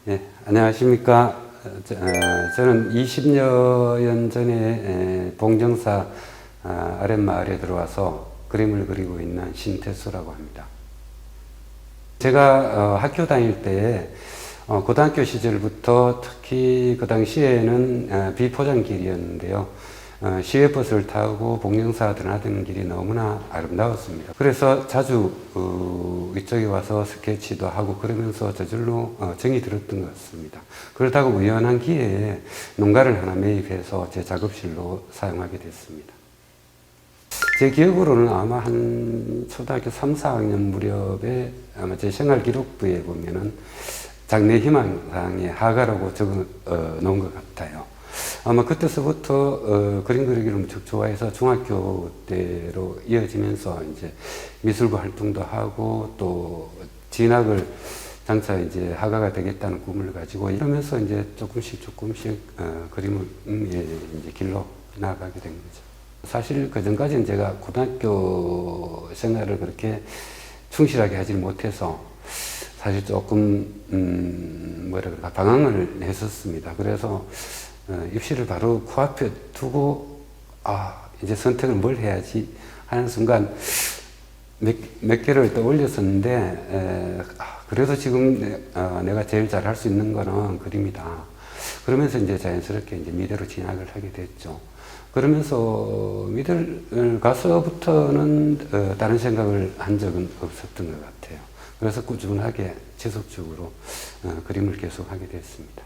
네, 안녕하십니까. 저는 20여 년 전에 봉정사 아랫마을에 들어와서 그림을 그리고 있는 신태수라고 합니다. 제가 학교 다닐 때 고등학교 시절부터 특히 그 당시에는 비포장길이었는데요. 시외버스를 타고 봉정사 들어가던 길이 너무나 아름다웠습니다. 그래서 자주 이쪽에 와서 스케치도 하고 그러면서 저절로 정이 들었던 것 같습니다. 그러다가 우연한 기회에 농가를 하나 매입해서 제 작업실로 사용하게 됐습니다. 제 기억으로는 아마 한 초등학교 3, 4학년 무렵에 아마 제 생활기록부에 보면은 장래 희망사항에 하가라고 적어 놓은 것 같아요. 아마 그때서부터 그림 그리기를 무척 좋아해서 중학교 때로 이어지면서 이제 미술부 활동도 하고 또 진학을 장차 이제 학아가 되겠다는 꿈을 가지고 이러면서 이제 조금씩 그림을 이제 길로 나아가게 된 거죠. 사실 그 전까지는 제가 고등학교 생활을 그렇게 충실하게 하지 못해서 사실 조금 뭐라 그럴까 방황을 했었습니다. 그래서 입시를 바로 코앞에 두고 이제 선택을 뭘 해야지 하는 순간 몇 개를 떠올렸었는데 그래도 지금 내가 제일 잘 할 수 있는 거는 그림이다. 그러면서 이제 자연스럽게 이제 미대로 진학을 하게 됐죠. 그러면서 미대를 가서부터는 다른 생각을 한 적은 없었던 것 같아요. 그래서 꾸준하게 지속적으로 그림을 계속하게 됐습니다.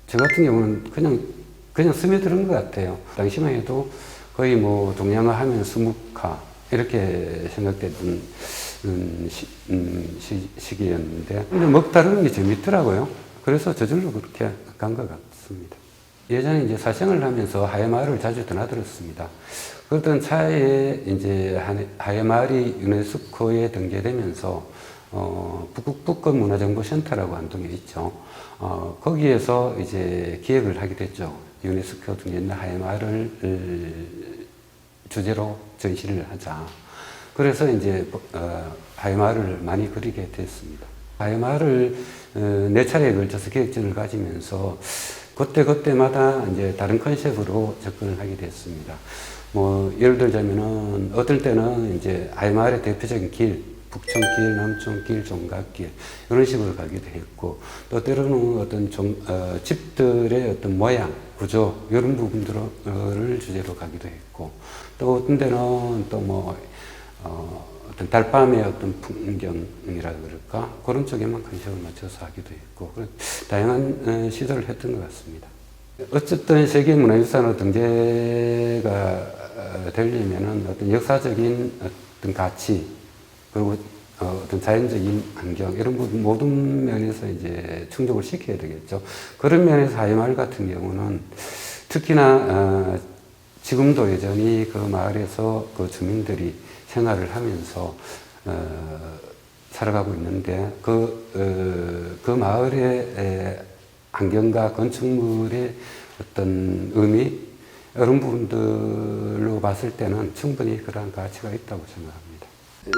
저 같은 경우는 그냥 스며드는 것 같아요. 당시만 해도 거의 뭐 동양화 하면 수묵화 이렇게 생각되던 시기였는데 근데 먹다르는 게 재밌더라고요. 그래서 저절로 그렇게 간 것 같습니다. 예전에 이제 사생을 하면서 하회마을을 자주 드나들었습니다. 그러던 차에 이제 하회마을이 유네스코에 등재되면서 북극 문화정보센터라고 안동에 있죠. 거기에서 이제 기획을 하게 됐죠. 유네스코 등재된 하회마을을 주제로 전시를 하자. 그래서 이제 하회마을을 많이 그리게 됐습니다. 하회마을을 네 차례에 걸쳐서 계획전을 가지면서 그때마다 이제 다른 컨셉으로 접근을 하게 됐습니다. 뭐 예를 들자면은 어떨 때는 이제 하회마을의 대표적인 길, 북촌길, 남촌길, 종갓길 이런 식으로 가기도 했고 또 때로는 어떤 집들의 어떤 모양, 구조 이런 부분들을 주제로 가기도 했고 또 어떤 때는 또 뭐 어떤 달밤의 어떤 풍경이라 그럴까 그런 쪽에만 관심을 맞춰서 하기도 했고 다양한 시도를 했던 것 같습니다. 어쨌든 세계문화유산으로 등재가 되려면은 어떤 역사적인 어떤 가치 그리고 어떤 자연적인 환경 이런 모든 면에서 이제 충족을 시켜야 되겠죠. 그런 면에서 하회마을 같은 경우는 특히나 지금도 여전히 그 마을에서 그 주민들이 생활을 하면서 살아가고 있는데 그 마을의 환경과 건축물의 어떤 의미 이런 부분들로 봤을 때는 충분히 그러한 가치가 있다고 생각합니다.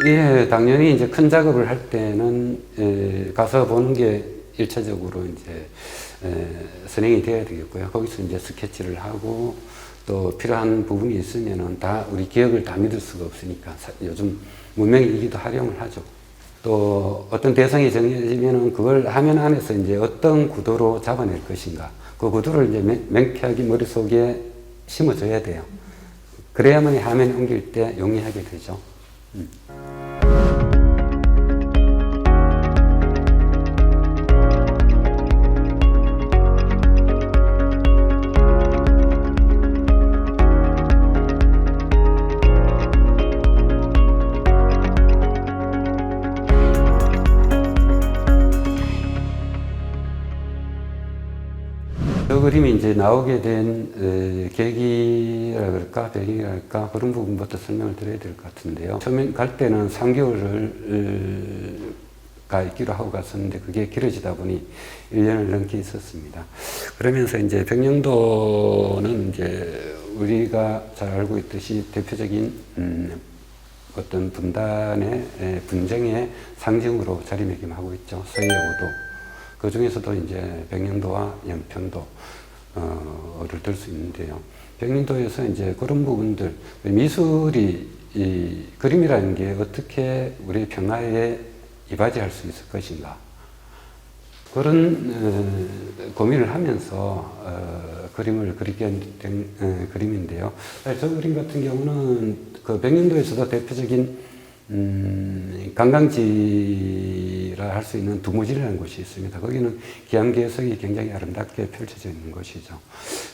예, 당연히 이제 큰 작업을 할 때는 가서 보는 게 일차적으로 이제 선행이 돼야 되겠고요. 거기서 이제 스케치를 하고 또 필요한 부분이 있으면은 다 우리 기억을 다 믿을 수가 없으니까 요즘 문명일기도 활용을 하죠. 또 어떤 대상이 정해지면은 그걸 화면 안에서 이제 어떤 구도로 잡아낼 것인가 그 구도를 이제 명쾌하게 머릿속에 심어줘야 돼요. 그래야만 화면에 옮길 때 용이하게 되죠. 저 그림이 이제 나오게 된 계기라 그럴까, 배경이라 그럴까, 그런 부분부터 설명을 드려야 될 것 같은데요. 처음에 갈 때는 3개월을 가 있기로 하고 갔었는데 그게 길어지다 보니 1년을 넘게 있었습니다. 그러면서 이제 백령도는 이제 우리가 잘 알고 있듯이 대표적인 어떤 분단의 분쟁의 상징으로 자리매김하고 있죠. 서해오도. 그 중에서도 이제 백령도와 연평도를 들 수 있는데요. 백령도에서 이제 그런 부분들, 미술이, 이 그림이라는 게 어떻게 우리 평화에 이바지할 수 있을 것인가. 그런 고민을 하면서 그림을 그리게 된 그림인데요. 저 그림 같은 경우는 그 백령도에서도 대표적인 관광지라 할 수 있는 두무진이라는 곳이 있습니다. 거기는 기암괴석이 굉장히 아름답게 펼쳐져 있는 곳이죠.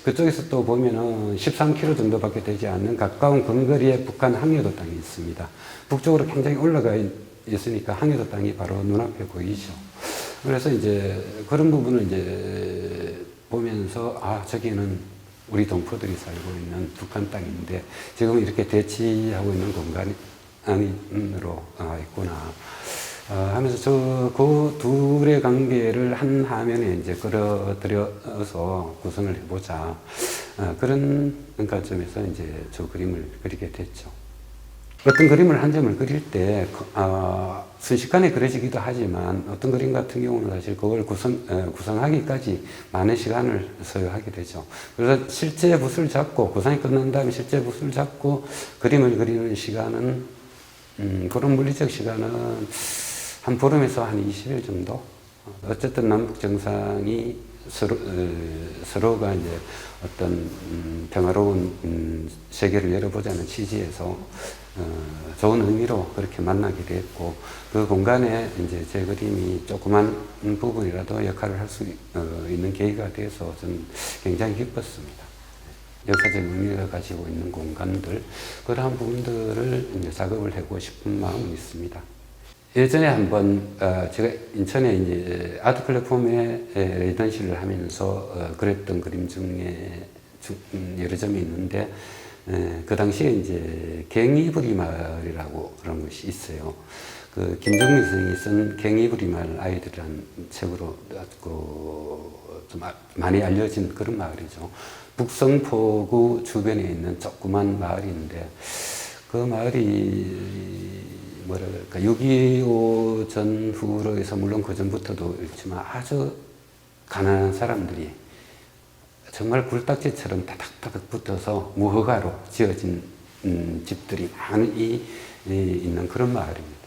그쪽에서 또 보면은 13km 정도밖에 되지 않는 가까운 근거리에 북한 항해도 땅이 있습니다. 북쪽으로 굉장히 올라가 있으니까 항해도 땅이 바로 눈앞에 보이죠. 그래서 이제 그런 부분을 이제 보면서 아, 저기는 우리 동포들이 살고 있는 북한 땅인데 지금 이렇게 대치하고 있는 공간이 안으로 있구나 하면서 그 둘의 관계를 한 화면에 이제 끌어들여서 구성을 해보자 그런 관점에서 이제 저 그림을 그리게 됐죠. 어떤 그림을 한 점을 그릴 때 순식간에 그려지기도 하지만 어떤 그림 같은 경우는 사실 그걸 구성하기까지 많은 시간을 소요하게 되죠. 그래서 실제 붓을 잡고 구성이 끝난 다음에 실제 붓을 잡고 그림을 그리는 시간은 그런 물리적 시간은 한 보름에서 한 20일 정도. 어쨌든 남북 정상이 서로가 이제 어떤 평화로운 세계를 열어보자는 취지에서 좋은 의미로 그렇게 만나게 됐고 그 공간에 이제 제 그림이 조그만 부분이라도 역할을 할 수 있는 계기가 돼서 저는 굉장히 기뻤습니다. 역사적 의미를 가지고 있는 공간들 그러한 부분들을 이제 작업을 해보고 싶은 마음은 있습니다. 예전에 한번 제가 인천에 이제 아트 플랫폼에 레지던시를 하면서 그렸던 그림 중에 여러 점이 있는데 그 당시에 이제 갱이부리 마을이라고 그런 것이 있어요. 그 김정민 선생이 쓴 갱이부리 마을 아이들이라는 책으로 좀 많이 알려진 그런 마을이죠. 북성포구 주변에 있는 조그만 마을인데 그 마을이 뭐랄까 6.25 전후로 해서 물론 그 전부터도 있지만 아주 가난한 사람들이 정말 굴딱지처럼 다닥다닥 붙어서 무허가로 지어진 집들이 많이 있는 그런 마을입니다.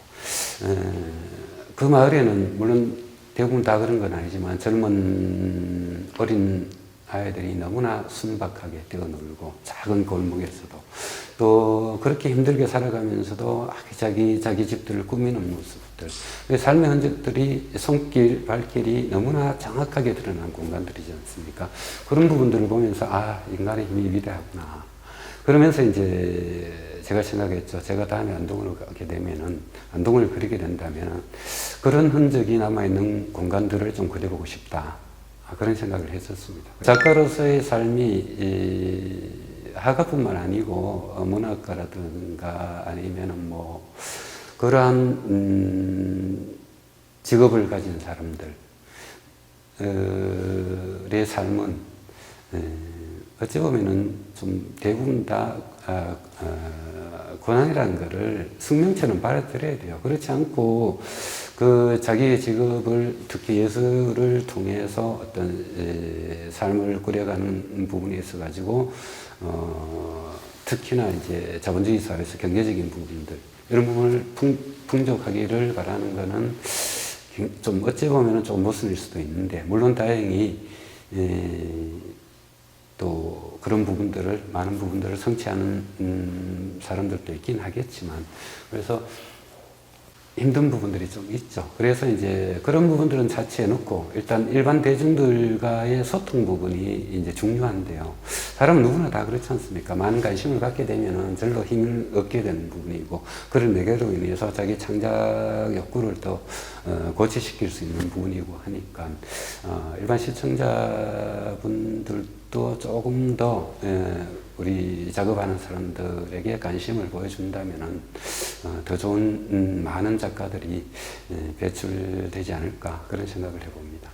그 마을에는 물론 대부분 다 그런 건 아니지만 젊은 어린 아이들이 너무나 순박하게 뛰어놀고 작은 골목에서도 또 그렇게 힘들게 살아가면서도 자기 집들을 꾸미는 모습들 삶의 흔적들이 손길, 발길이 너무나 정확하게 드러난 공간들이지 않습니까? 그런 부분들을 보면서 아, 인간의 힘이 위대하구나. 그러면서 이제 제가 생각했죠. 제가 다음에 안동으로 가게 되면은 안동을 그리게 된다면 그런 흔적이 남아있는 공간들을 좀 그려보고 싶다. 그런 생각을 했었습니다. 작가로서의 삶이 화가뿐만 아니고 문학가라든가 아니면은 뭐 그러한 직업을 가진 사람들의 삶은 어찌 보면은 좀 대부분 다 고난이라는 것을 숙명처럼 받아들여야 돼요. 그렇지 않고 그 자기의 직업을 특히 예술을 통해서 어떤 삶을 꾸려가는 부분에 있어 가지고 특히나 이제 자본주의 사회에서 경제적인 부분들 이런 부분을 풍족하기를 바라는 것은 좀 어찌 보면은 좀 모순일 수도 있는데 물론 다행히 또 그런 부분들을 많은 부분들을 성취하는 사람들도 있긴 하겠지만 그래서 힘든 부분들이 좀 있죠. 그래서 이제 그런 부분들은 자취해 놓고 일단 일반 대중들과의 소통 부분이 이제 중요한데요. 사람은 누구나 다 그렇지 않습니까? 많은 관심을 갖게 되면은 절로 힘을 얻게 되는 부분이고 그런 매개로 인해서 자기 창작 욕구를 더 고취시킬 수 있는 부분이고 하니까 일반 시청자분들도 조금 더 우리 작업하는 사람들에게 관심을 보여준다면은 더 좋은 많은 작가들이 배출되지 않을까 그런 생각을 해봅니다.